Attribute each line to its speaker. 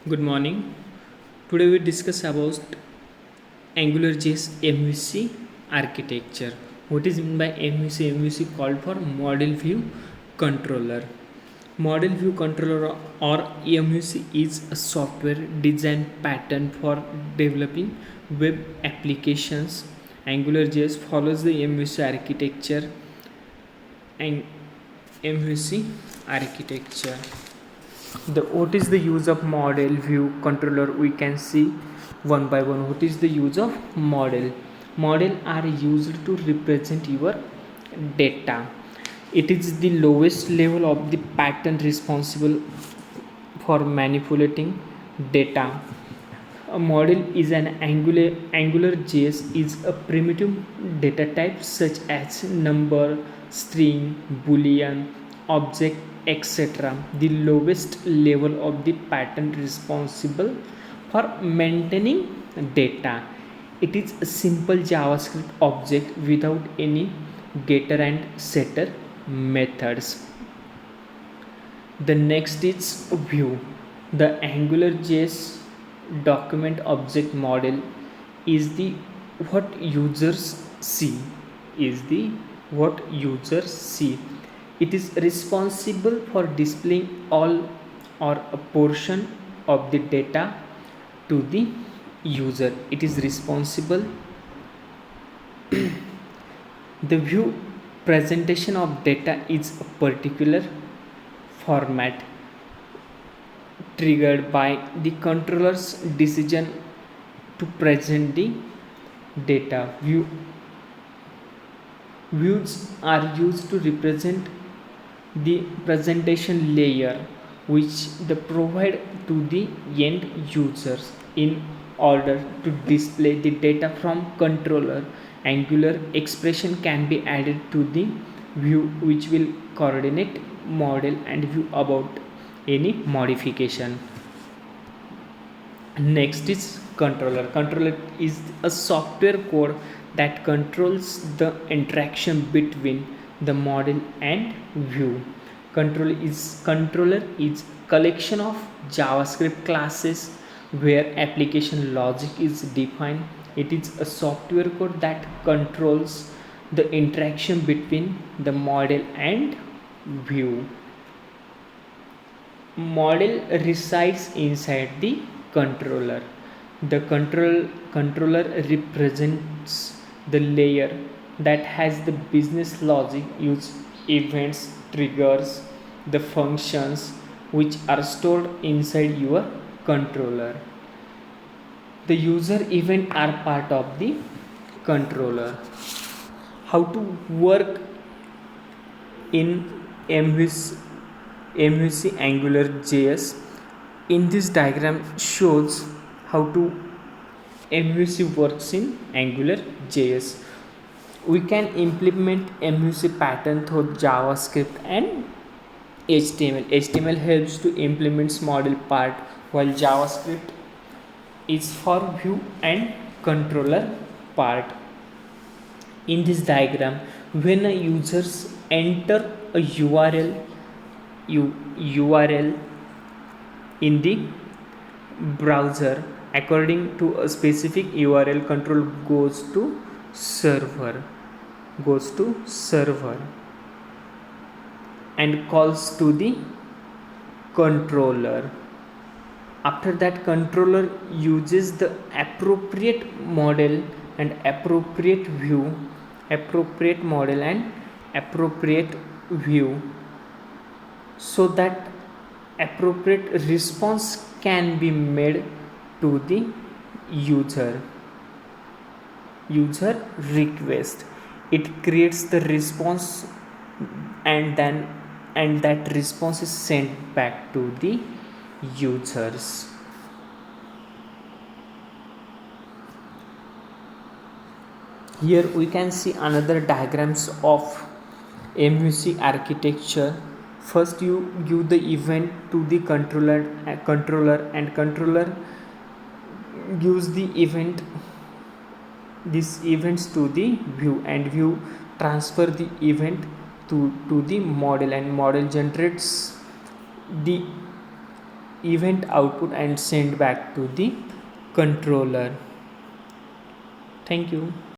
Speaker 1: Good morning. Today we discuss about AngularJS MVC architecture. What is meant by MVC? MVC called for Model View Controller. Model View Controller or MVC is a software design pattern for developing web applications. AngularJS follows the MVC architecture and MVC architecture. What is the use of model view controller? We can see one by one. What is the use of model are used to represent your data. It is the lowest level of the pattern responsible for manipulating data. A model is an angular JS is a primitive data type such as number, string, boolean, object, etc. The lowest level of the pattern responsible for maintaining data. It is a simple JavaScript object without any getter and setter methods. The next is view. The AngularJS document object model is the what users see. It is responsible for displaying all or a portion of the data to the user. It is responsible. The view presentation of data is a particular format triggered by the controller's decision to present the data. Views are used to represent the presentation layer which they provide to the end users in order to display the data from controller. Angular expression can be added to the view which will coordinate model and view about any modification. Next is controller is a software code that controls the interaction between the model and view. Controller is collection of JavaScript classes where application logic is defined. It is a software code that controls the interaction between the model and view. Model resides inside the controller. The controller represents the layer that has the business logic, use events, triggers, the functions which are stored inside your controller. The user event are part of the controller. How to work in MVC Angular JS? In this diagram shows how to MVC works in Angular JS. We can implement MVC pattern through JavaScript and HTML. HTML helps to implement model part while JavaScript is for view and controller part. In this diagram, when a users enter a URL in the browser, according to a specific URL, control goes to server and calls to the controller. After that, controller uses the appropriate model and appropriate model and appropriate view so that appropriate response can be made to the user request. It creates the response and that response is sent back to the users. Here we can see another diagrams of MVC architecture. First you give the event to the controller and controller gives the these events to the view, and view transfer the event to the model, and model generates the event output and send back to the controller. Thank you.